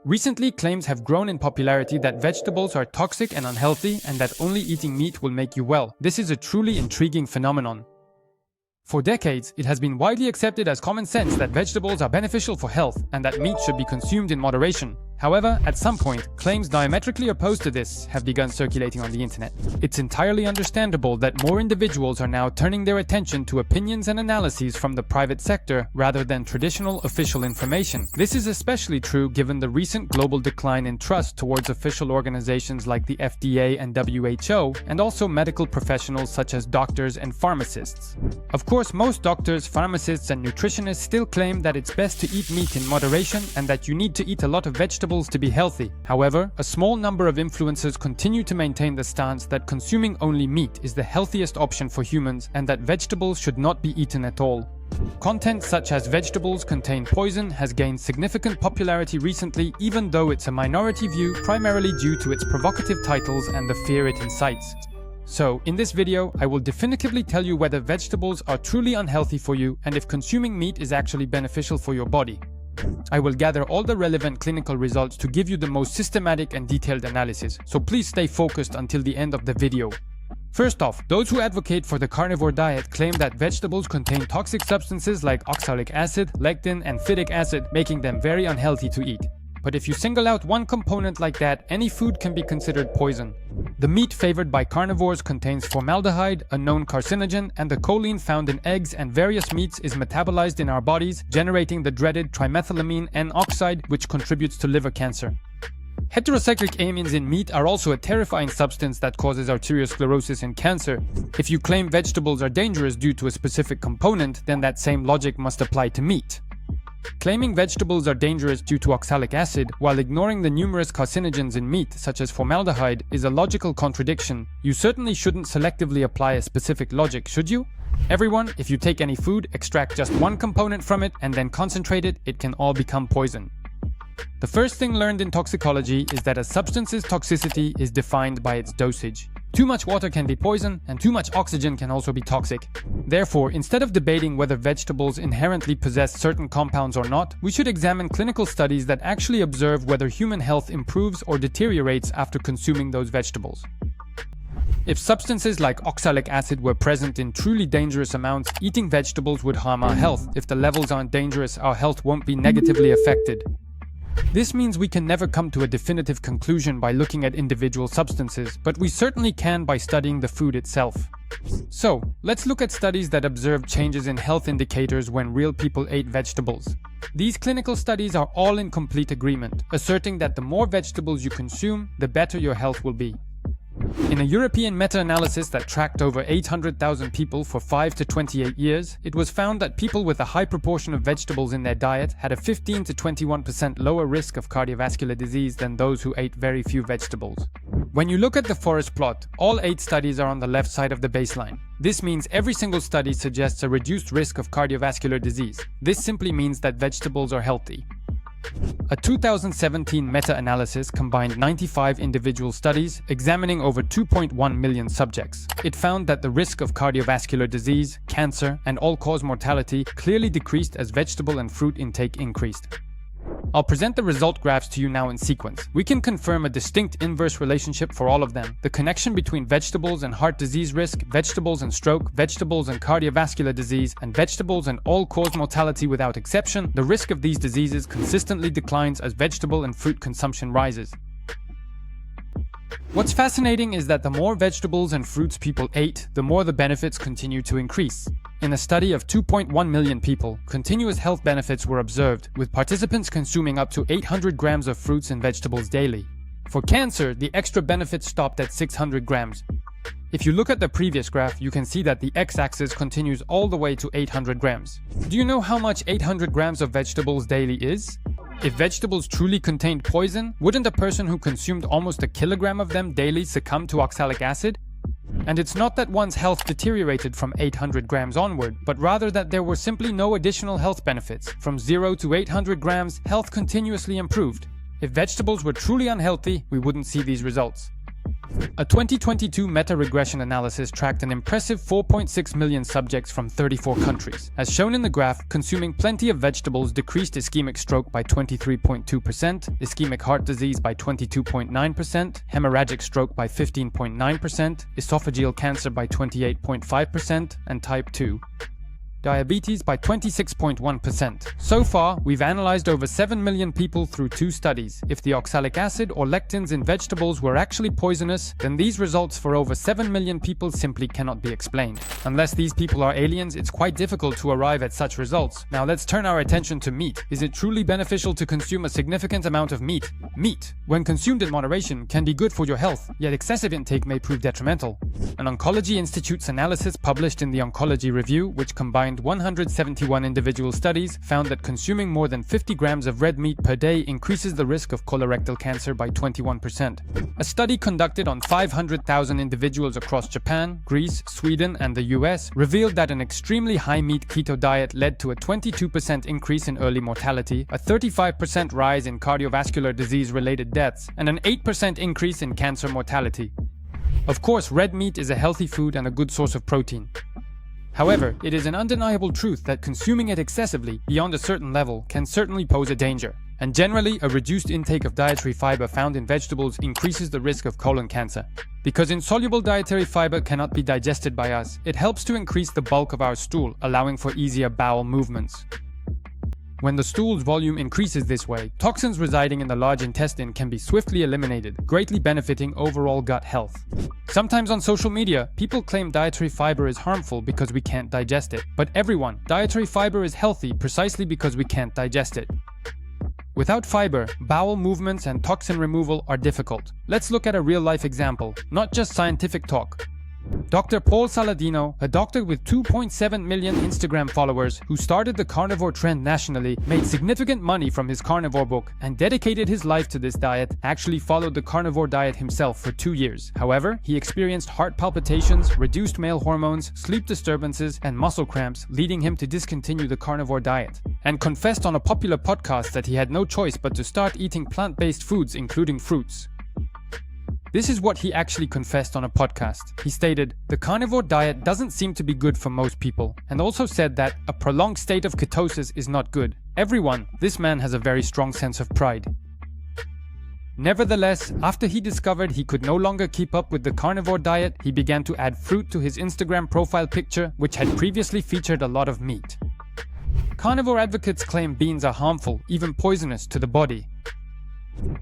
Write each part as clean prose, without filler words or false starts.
Recently, claims have grown in popularity that vegetables are toxic and unhealthy and that only eating meat will make you well. This is a truly intriguing phenomenon. For decades, it has been widely accepted as common sense that vegetables are beneficial for health and that meat should be consumed in moderation. However, at some point, claims diametrically opposed to this have begun circulating on the internet. It's entirely understandable that more individuals are now turning their attention to opinions and analyses from the private sector rather than traditional official information. This is especially true given the recent global decline in trust towards official organizations like the FDA and WHO, and also medical professionals such as doctors and pharmacists. Of course, most doctors, pharmacists, and nutritionists still claim that it's best to eat meat in moderation and that you need to eat a lot of vegetables to be healthy. However, a small number of influencers continue to maintain the stance that consuming only meat is the healthiest option for humans and that vegetables should not be eaten at all. Content such as vegetables contain poison has gained significant popularity recently, even though it's a minority view primarily due to its provocative titles and the fear it incites. So, in this video, I will definitively tell you whether vegetables are truly unhealthy for you and if consuming meat is actually beneficial for your body. I will gather all the relevant clinical results to give you the most systematic and detailed analysis, so please stay focused until the end of the video. First off, those who advocate for the carnivore diet claim that vegetables contain toxic substances like oxalic acid, lectin, and phytic acid, making them very unhealthy to eat. But if you single out one component like that, any food can be considered poison. The meat favored by carnivores contains formaldehyde, a known carcinogen, and the choline found in eggs and various meats is metabolized in our bodies, generating the dreaded trimethylamine N-oxide, which contributes to liver cancer. Heterocyclic amines in meat are also a terrifying substance that causes arteriosclerosis and cancer. If you claim vegetables are dangerous due to a specific component, then that same logic must apply to meat. Claiming vegetables are dangerous due to oxalic acid, while ignoring the numerous carcinogens in meat, such as formaldehyde, is a logical contradiction. You certainly shouldn't selectively apply a specific logic, should you? Everyone, if you take any food, extract just one component from it, and then concentrate it, it can all become poison. The first thing learned in toxicology is that a substance's toxicity is defined by its dosage. Too much water can be poison, and too much oxygen can also be toxic. Therefore, instead of debating whether vegetables inherently possess certain compounds or not, we should examine clinical studies that actually observe whether human health improves or deteriorates after consuming those vegetables. If substances like oxalic acid were present in truly dangerous amounts, eating vegetables would harm our health. If the levels aren't dangerous, our health won't be negatively affected. This means we can never come to a definitive conclusion by looking at individual substances, but we certainly can by studying the food itself. So, let's look at studies that observed changes in health indicators when real people ate vegetables. These clinical studies are all in complete agreement, asserting that the more vegetables you consume, the better your health will be. In a European meta-analysis that tracked over 800,000 people for 5 to 28 years, it was found that people with a high proportion of vegetables in their diet had a 15 to 21% lower risk of cardiovascular disease than those who ate very few vegetables. When you look at the forest plot, all 8 studies are on the left side of the baseline. This means every single study suggests a reduced risk of cardiovascular disease. This simply means that vegetables are healthy. A 2017 meta-analysis combined 95 individual studies examining over 2.1 million subjects. It found that the risk of cardiovascular disease, cancer, and all-cause mortality clearly decreased as vegetable and fruit intake increased. I'll present the result graphs to you now in sequence. We can confirm a distinct inverse relationship for all of them. The connection between vegetables and heart disease risk, vegetables and stroke, vegetables and cardiovascular disease, and vegetables and all-cause mortality without exception. The risk of these diseases consistently declines as vegetable and fruit consumption rises. What's fascinating is that the more vegetables and fruits people ate, the more the benefits continue to increase. In a study of 2.1 million people, continuous health benefits were observed, with participants consuming up to 800 grams of fruits and vegetables daily. For cancer, the extra benefits stopped at 600 grams. If you look at the previous graph, you can see that the x-axis continues all the way to 800 grams. Do you know how much 800 grams of vegetables daily is? If vegetables truly contained poison, wouldn't a person who consumed almost a kilogram of them daily succumb to oxalic acid? And it's not that one's health deteriorated from 800 grams onward, but rather that there were simply no additional health benefits. From 0 to 800 grams, health continuously improved. If vegetables were truly unhealthy, we wouldn't see these results. A 2022 meta-regression analysis tracked an impressive 4.6 million subjects from 34 countries. As shown in the graph, consuming plenty of vegetables decreased ischemic stroke by 23.2%, ischemic heart disease by 22.9%, hemorrhagic stroke by 15.9%, esophageal cancer by 28.5%, and type 2 diabetes by 26.1%. So far, we've analyzed over 7 million people through 2 studies. If the oxalic acid or lectins in vegetables were actually poisonous, then these results for over 7 million people simply cannot be explained. Unless these people are aliens, it's quite difficult to arrive at such results. Now let's turn our attention to meat. Is it truly beneficial to consume a significant amount of meat? Meat, when consumed in moderation, can be good for your health, yet excessive intake may prove detrimental. An Oncology Institute's analysis published in the Oncology Review, which combined 171 individual studies, found that consuming more than 50 grams of red meat per day increases the risk of colorectal cancer by 21%. A study conducted on 500,000 individuals across Japan, Greece, Sweden, and the US revealed that an extremely high meat keto diet led to a 22% increase in early mortality, a 35% rise in cardiovascular disease-related deaths, and an 8% increase in cancer mortality. Of course, red meat is a healthy food and a good source of protein. However, it is an undeniable truth that consuming it excessively, beyond a certain level, can certainly pose a danger. And generally, a reduced intake of dietary fiber found in vegetables increases the risk of colon cancer. Because insoluble dietary fiber cannot be digested by us, it helps to increase the bulk of our stool, allowing for easier bowel movements. When the stool's volume increases this way, toxins residing in the large intestine can be swiftly eliminated, greatly benefiting overall gut health. Sometimes on social media, people claim dietary fiber is harmful because we can't digest it. But everyone, dietary fiber is healthy precisely because we can't digest it. Without fiber, bowel movements and toxin removal are difficult. Let's look at a real-life example, not just scientific talk. Dr. Paul Saladino, a doctor with 2.7 million Instagram followers who started the carnivore trend nationally, made significant money from his carnivore book and dedicated his life to this diet, actually followed the carnivore diet himself for 2 years. However, he experienced heart palpitations, reduced male hormones, sleep disturbances, and muscle cramps, leading him to discontinue the carnivore diet, and confessed on a popular podcast that he had no choice but to start eating plant-based foods, including fruits. This is what he actually confessed on a podcast. He stated, "The carnivore diet doesn't seem to be good for most people," and also said that a prolonged state of ketosis is not good. This man has a very strong sense of pride. Nevertheless, after he discovered he could no longer keep up with the carnivore diet, he began to add fruit to his Instagram profile picture, which had previously featured a lot of meat. Carnivore advocates claim beans are harmful, even poisonous to the body.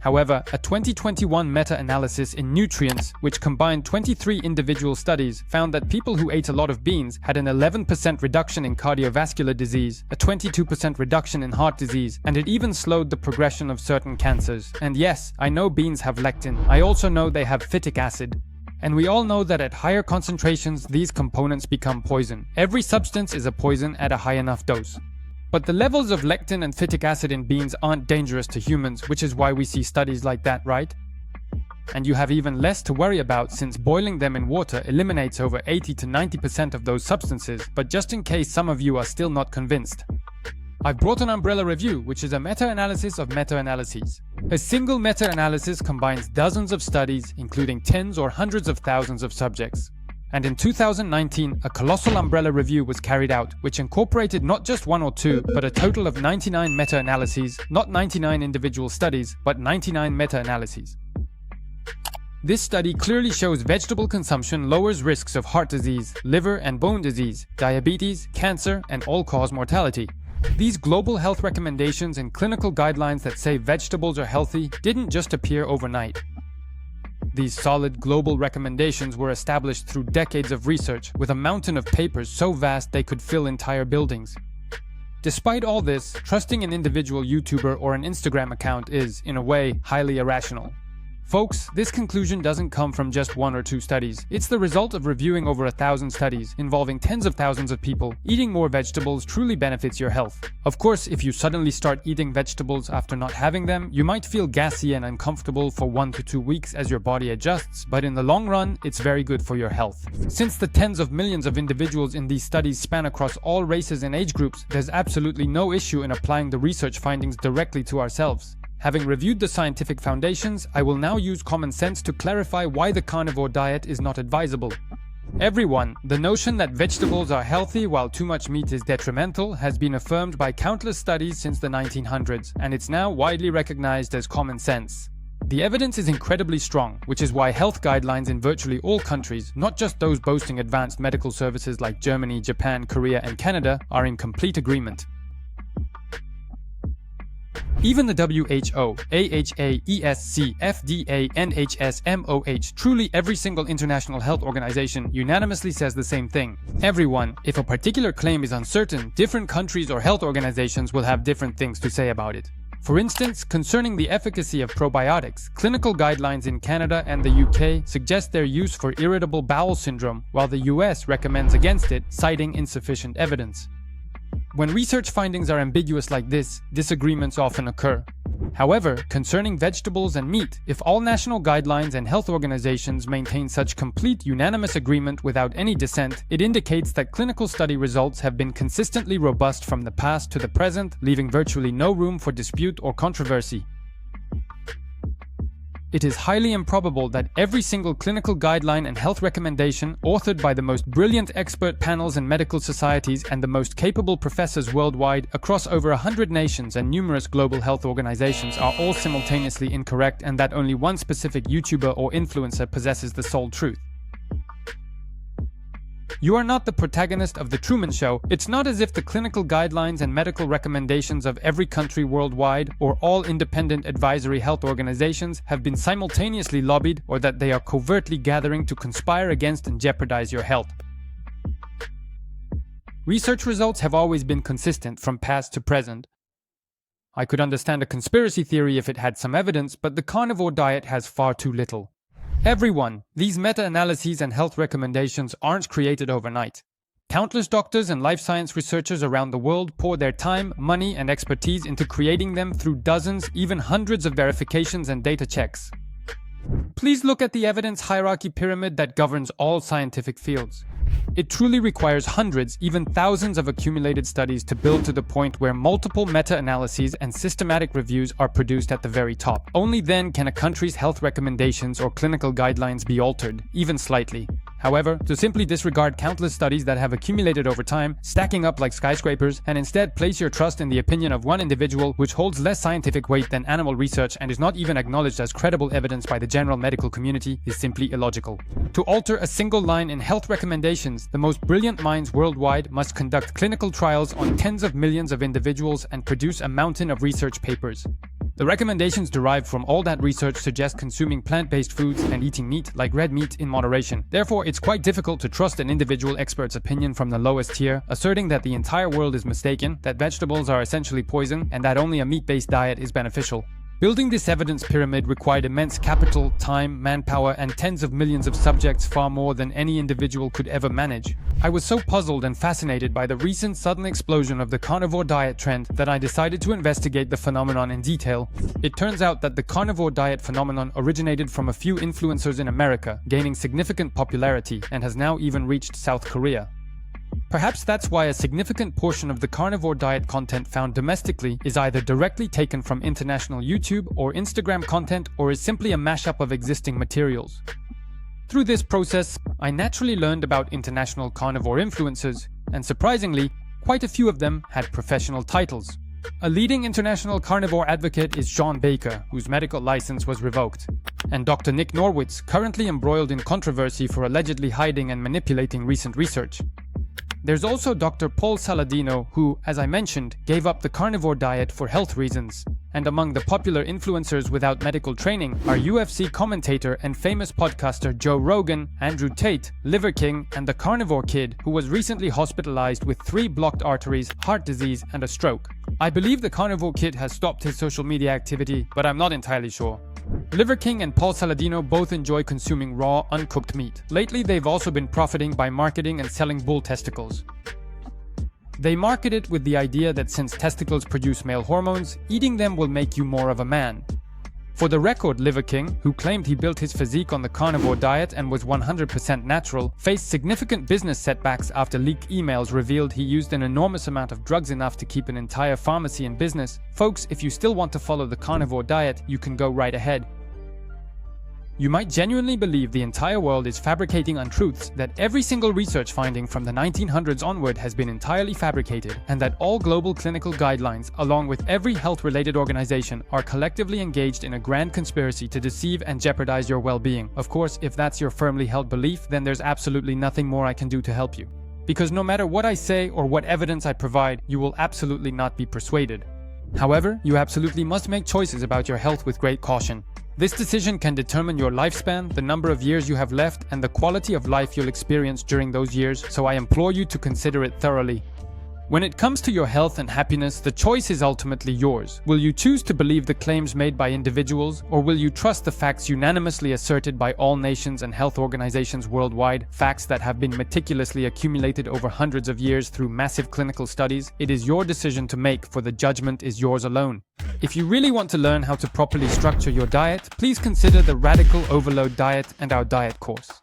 However, a 2021 meta-analysis in Nutrients, which combined 23 individual studies, found that people who ate a lot of beans had an 11% reduction in cardiovascular disease, a 22% reduction in heart disease, and it even slowed the progression of certain cancers. And yes, I know beans have lectin. I also know they have phytic acid. And we all know that at higher concentrations, these components become poison. Every substance is a poison at a high enough dose. But the levels of lectin and phytic acid in beans aren't dangerous to humans, which is why we see studies like that, right? And you have even less to worry about since boiling them in water eliminates over 80 to 90% of those substances, but just in case some of you are still not convinced, I've brought an umbrella review, which is a meta-analysis of meta-analyses. A single meta-analysis combines dozens of studies, including tens or hundreds of thousands of subjects. And in 2019, a colossal umbrella review was carried out, which incorporated not just 1 or 2, but a total of 99 meta-analyses, not 99 individual studies, but 99 meta-analyses. This study clearly shows vegetable consumption lowers risks of heart disease, liver and bone disease, diabetes, cancer, and all-cause mortality. These global health recommendations and clinical guidelines that say vegetables are healthy didn't just appear overnight. These solid global recommendations were established through decades of research, with a mountain of papers so vast they could fill entire buildings. Despite all this, trusting an individual YouTuber or an Instagram account is, in a way, highly irrational. Folks, this conclusion doesn't come from just 1 or 2 studies. It's the result of reviewing over 1,000 studies, involving tens of thousands of people. Eating more vegetables truly benefits your health. Of course, if you suddenly start eating vegetables after not having them, you might feel gassy and uncomfortable for 1 to 2 weeks as your body adjusts, but in the long run, it's very good for your health. Since the tens of millions of individuals in these studies span across all races and age groups, there's absolutely no issue in applying the research findings directly to ourselves. Having reviewed the scientific foundations, I will now use common sense to clarify why the carnivore diet is not advisable. Everyone, the notion that vegetables are healthy while too much meat is detrimental has been affirmed by countless studies since the 1900s, and it's now widely recognized as common sense. The evidence is incredibly strong, which is why health guidelines in virtually all countries, not just those boasting advanced medical services like Germany, Japan, Korea, and Canada, are in complete agreement. Even the WHO, AHA, ESC, FDA, NHS, MOH, truly every single international health organization unanimously says the same thing. Everyone, if a particular claim is uncertain, different countries or health organizations will have different things to say about it. For instance, concerning the efficacy of probiotics, clinical guidelines in Canada and the UK suggest their use for irritable bowel syndrome, while the US recommends against it, citing insufficient evidence. When research findings are ambiguous like this, disagreements often occur. However, concerning vegetables and meat, if all national guidelines and health organizations maintain such complete unanimous agreement without any dissent, it indicates that clinical study results have been consistently robust from the past to the present, leaving virtually no room for dispute or controversy. It is highly improbable that every single clinical guideline and health recommendation, authored by the most brilliant expert panels and medical societies and the most capable professors worldwide across over 100 nations and numerous global health organizations, are all simultaneously incorrect, and that only one specific YouTuber or influencer possesses the sole truth. You are not the protagonist of The Truman Show. It's not as if the clinical guidelines and medical recommendations of every country worldwide or all independent advisory health organizations have been simultaneously lobbied, or that they are covertly gathering to conspire against and jeopardize your health. Research results have always been consistent from past to present. I could understand a conspiracy theory if it had some evidence, but the carnivore diet has far too little. Everyone, these meta-analyses and health recommendations aren't created overnight. Countless doctors and life science researchers around the world pour their time, money, and expertise into creating them through dozens, even hundreds of verifications and data checks. Please look at the evidence hierarchy pyramid that governs all scientific fields. It truly requires hundreds, even thousands of accumulated studies to build to the point where multiple meta-analyses and systematic reviews are produced at the very top. Only then can a country's health recommendations or clinical guidelines be altered, even slightly. However, to simply disregard countless studies that have accumulated over time, stacking up like skyscrapers, and instead place your trust in the opinion of one individual, which holds less scientific weight than animal research and is not even acknowledged as credible evidence by the general medical community, is simply illogical. To alter a single line in health recommendations, the most brilliant minds worldwide must conduct clinical trials on tens of millions of individuals and produce a mountain of research papers. The recommendations derived from all that research suggest consuming plant-based foods and eating meat, like red meat, in moderation. Therefore, it's quite difficult to trust an individual expert's opinion from the lowest tier, asserting that the entire world is mistaken, that vegetables are essentially poison, and that only a meat-based diet is beneficial. Building this evidence pyramid required immense capital, time, manpower, and tens of millions of subjects, far more than any individual could ever manage. I was so puzzled and fascinated by the recent sudden explosion of the carnivore diet trend that I decided to investigate the phenomenon in detail. It turns out that the carnivore diet phenomenon originated from a few influencers in America, gaining significant popularity, and has now even reached South Korea. Perhaps that's why a significant portion of the carnivore diet content found domestically is either directly taken from international YouTube or Instagram content, or is simply a mashup of existing materials. Through this process, I naturally learned about international carnivore influencers, and surprisingly, quite a few of them had professional titles. A leading international carnivore advocate is Sean Baker, whose medical license was revoked, and Dr. Nick Norwitz, currently embroiled in controversy for allegedly hiding and manipulating recent research. There's also Dr. Paul Saladino, who, as I mentioned, gave up the carnivore diet for health reasons. And among the popular influencers without medical training are UFC commentator and famous podcaster Joe Rogan, Andrew Tate, Liver King, and the Carnivore Kid, who was recently hospitalized with 3 blocked arteries, heart disease, and a stroke. I believe the Carnivore Kid has stopped his social media activity, but I'm not entirely sure. Liver King and Paul Saladino both enjoy consuming raw, uncooked meat. Lately, they've also been profiting by marketing and selling bull testicles. They market it with the idea that since testicles produce male hormones, eating them will make you more of a man. For the record, Liver King, who claimed he built his physique on the carnivore diet and was 100% natural, faced significant business setbacks after leaked emails revealed he used an enormous amount of drugs enough to keep an entire pharmacy in business. Folks, if you still want to follow the carnivore diet, you can go right ahead. You might genuinely believe the entire world is fabricating untruths, that every single research finding from the 1900s onward has been entirely fabricated, and that all global clinical guidelines, along with every health-related organization, are collectively engaged in a grand conspiracy to deceive and jeopardize your well-being. Of course, if that's your firmly held belief, then there's absolutely nothing more I can do to help you. Because no matter what I say or what evidence I provide, you will absolutely not be persuaded. However, you absolutely must make choices about your health with great caution. This decision can determine your lifespan, the number of years you have left, and the quality of life you'll experience during those years, so I implore you to consider it thoroughly. When it comes to your health and happiness, the choice is ultimately yours. Will you choose to believe the claims made by individuals, or will you trust the facts unanimously asserted by all nations and health organizations worldwide, facts that have been meticulously accumulated over hundreds of years through massive clinical studies? It is your decision to make, for the judgment is yours alone. If you really want to learn how to properly structure your diet, please consider the Radical Overload Diet and our diet course.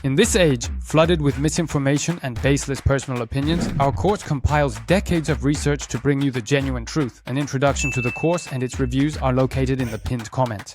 In this age, flooded with misinformation and baseless personal opinions, our course compiles decades of research to bring you the genuine truth. An introduction to the course and its reviews are located in the pinned comment.